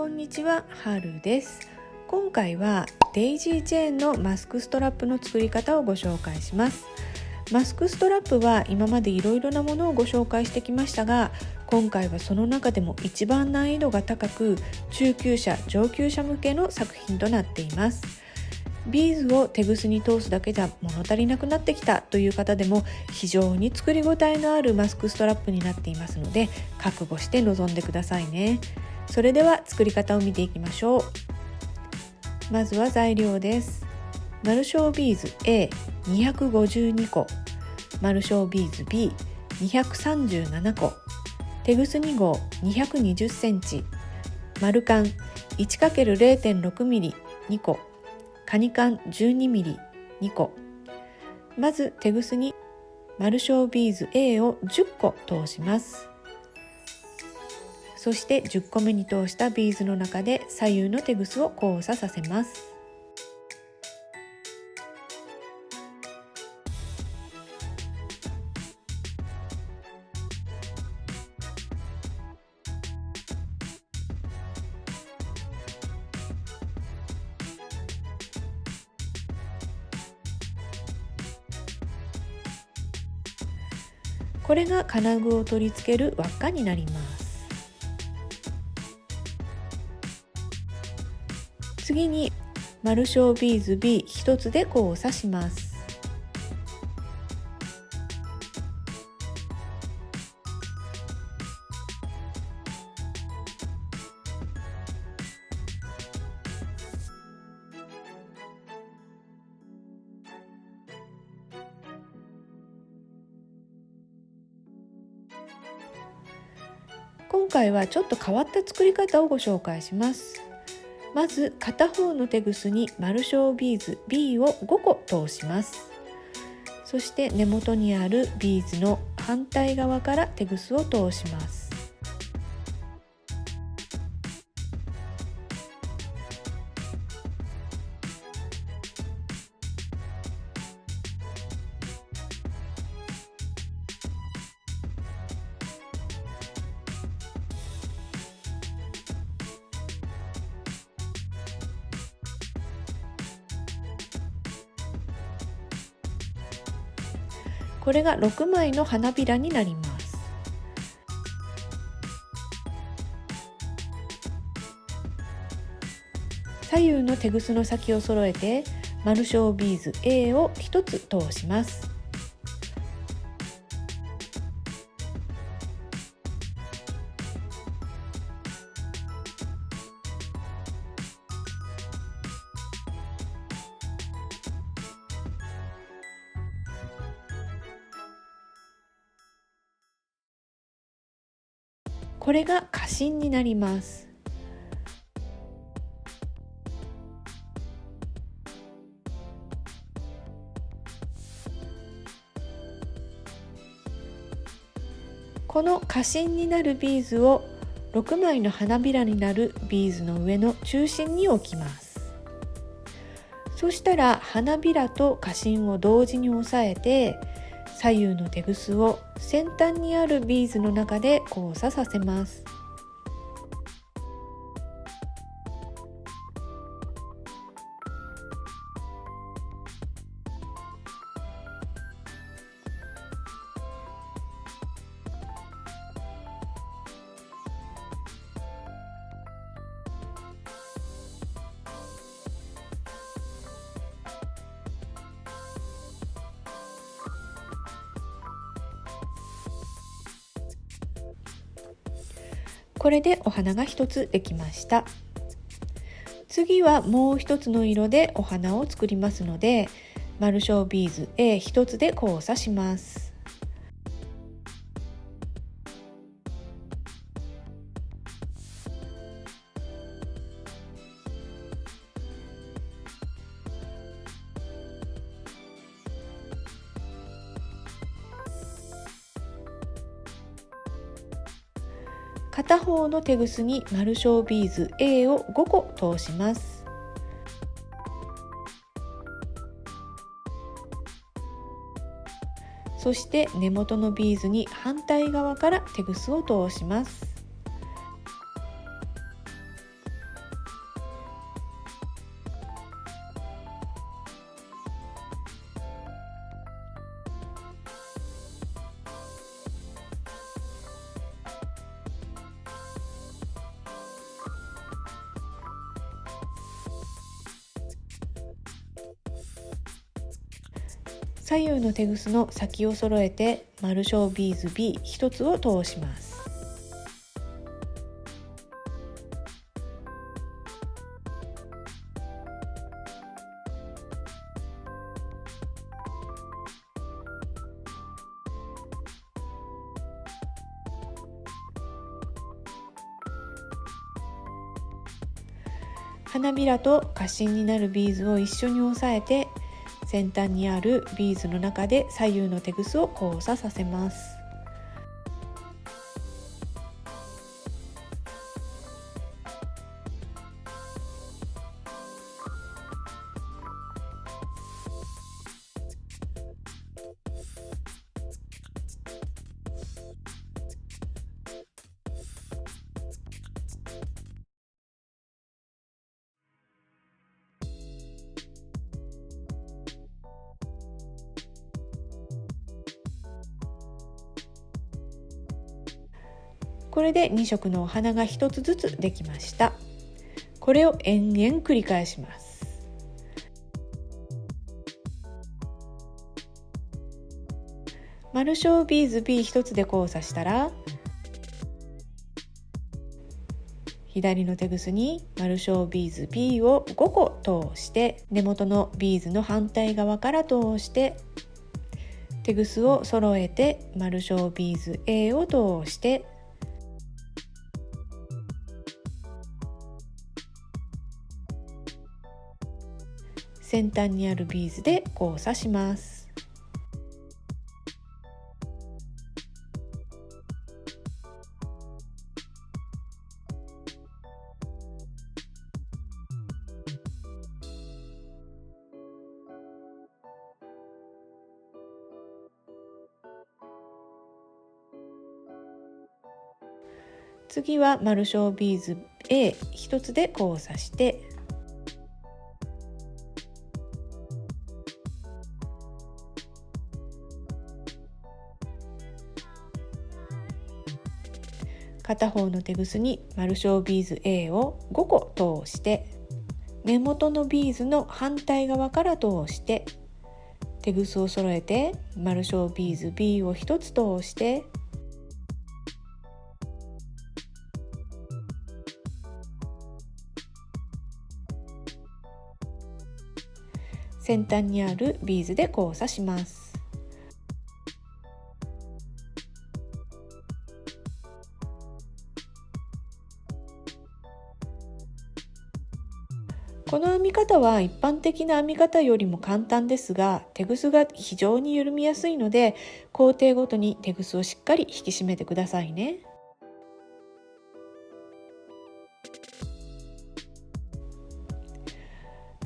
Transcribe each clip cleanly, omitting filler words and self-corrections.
こんにちは、はるです。今回はデイジーチェーンのマスクストラップの作り方をご紹介します。マスクストラップは今までいろいろなものをご紹介してきましたが、今回はその中でも一番難易度が高く、中級者・上級者向けの作品となっています。ビーズをテグスに通すだけじゃ物足りなくなってきたという方でも非常に作り応えのあるマスクストラップになっていますので、覚悟して臨んでくださいね。それでは作り方を見ていきましょう。まずは材料です。マルショービーズ A252 個、マルショービーズ B237 個、テグス2号220センチ、丸カン 1×0.6mm 2個、カニカン 12mm 2個。まずテグスにマルショービーズ A を10個通します。そして10個目に通したビーズの中で左右のテグスを交差させます。これが金具を取り付ける輪っかになります。次にマルショービーズ B 一つで交差します。今回はちょっと変わった作り方をご紹介します。まず片方のテグスにマルショービーズ B を5個通します。そして根元にあるビーズの反対側からテグスを通します。これが6枚の花びらになります。左右のテグスの先を揃えてマルショービーズ A を1つ通します。これが花芯になります。この花芯になるビーズを6枚の花びらになるビーズの上の中心に置きます。そしたら花びらと花芯を同時に押さえて、左右のテグスを先端にあるビーズの中で交差させます。これでお花が一つできました。次はもう一つの色でお花を作りますので、マルショービーズ A 一つで交差します。片方のテグスにマルショービーズ A を5個通します。そして根元のビーズに反対側からテグスを通します。左右のテグスの先を揃えて丸小ビーズ B1 つを通します。花びらと花芯になるビーズを一緒に押さえて、先端にあるビーズの中で左右のテグスを交差させます。これで2色のお花が1つずつできました。これを延々繰り返します。丸小ビーズ B1 つで交差したら、左のテグスに丸小ビーズ B を5個通して、根元のビーズの反対側から通してテグスを揃えて丸小ビーズ A を通して先端にあるビーズで交差します。次は丸小ビーズ A1 つで交差して、片方のテグスに丸小ビーズ A を5個通して、根元のビーズの反対側から通してテグスを揃えて丸小ビーズ B を1つ通して先端にあるビーズで交差します。この編み方は一般的な編み方よりも簡単ですが、テグスが非常に緩みやすいので、工程ごとにテグスをしっかり引き締めてくださいね。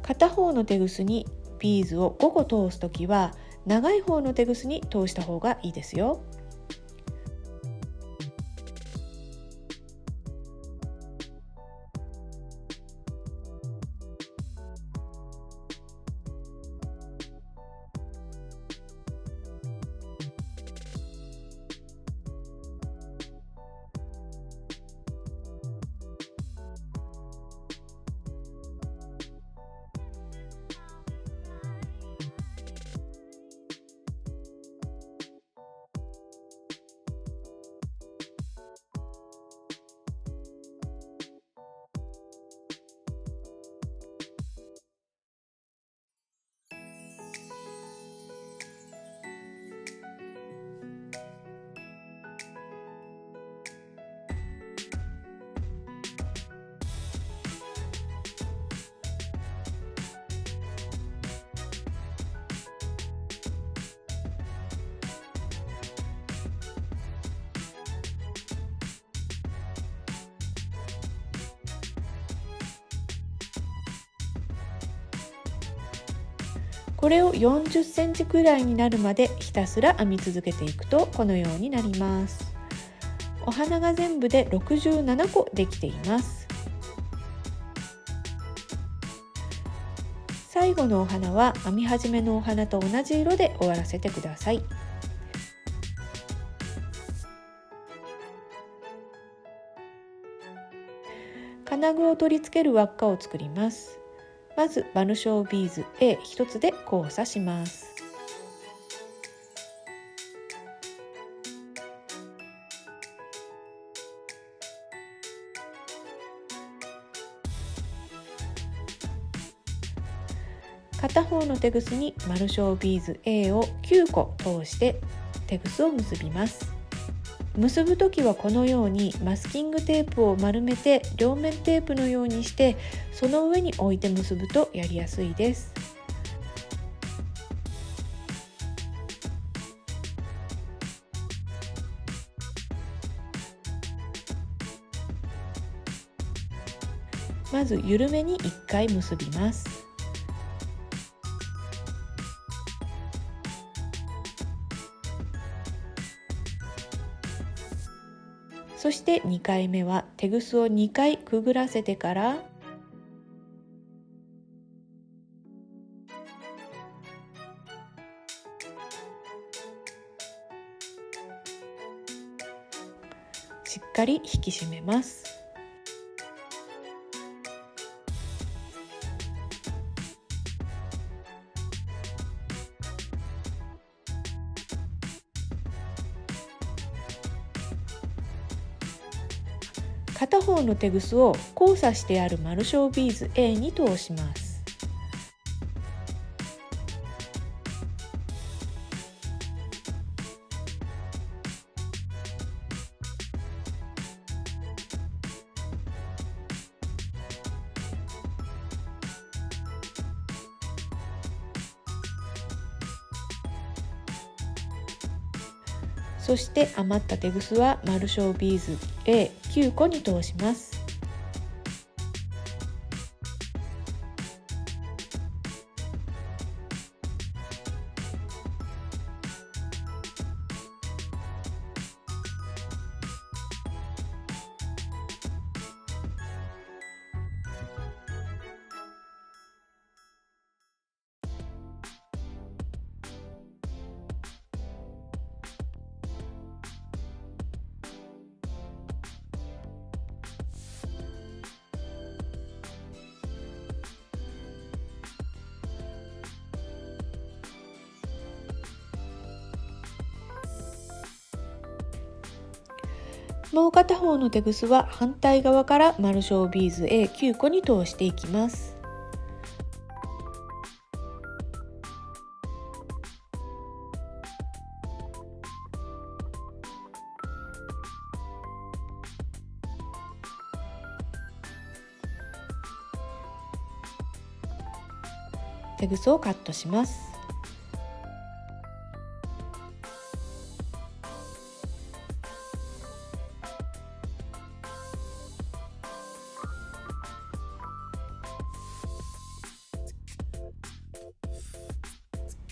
片方のテグスにビーズを5個通すときは、長い方のテグスに通した方がいいですよ。これを40センチくらいになるまでひたすら編み続けていくとこのようになります。お花が全部で67個できています。最後のお花は編み始めのお花と同じ色で終わらせてください。金具を取り付ける輪っかを作ります。まず丸小ビーズ A1 つで交差します。片方のテグスにマルショービーズ A を9個通してテグスを結びます。結ぶときはこのようにマスキングテープを丸めて両面テープのようにしてその上に置いて結ぶとやりやすいです。まず緩めに1回結びます。そして2回目はテグスを2回くぐらせてからしっかり引き締めます。片方のテグスを交差してあるマルショービーズ A に通します。そして余ったテグスはマルショービーズ A9 個に通します。もう片方のテグスは反対側からマルショービーズ A9 個に通していきます。テグスをカットします。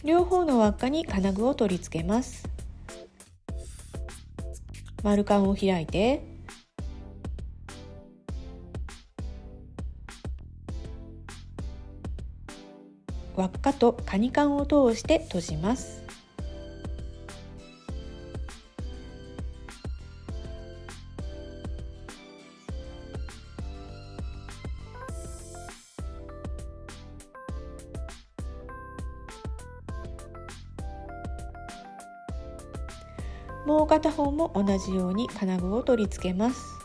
両方の輪っかに金具を取り付けます。丸カンを開いて輪っかとカニカンを通して閉じます。もう片方も同じように金具を取り付けます。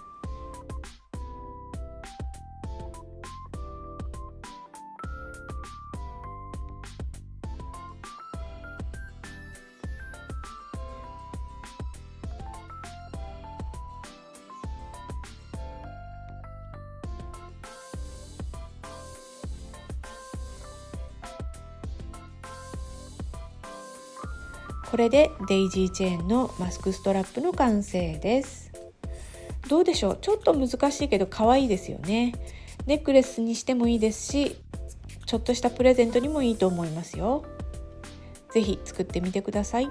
これでデイジーチェーンのマスクストラップの完成です。どうでしょう、ちょっと難しいけど可愛いですよね。ネックレスにしてもいいですし、ちょっとしたプレゼントにもいいと思いますよ。ぜひ作ってみてください。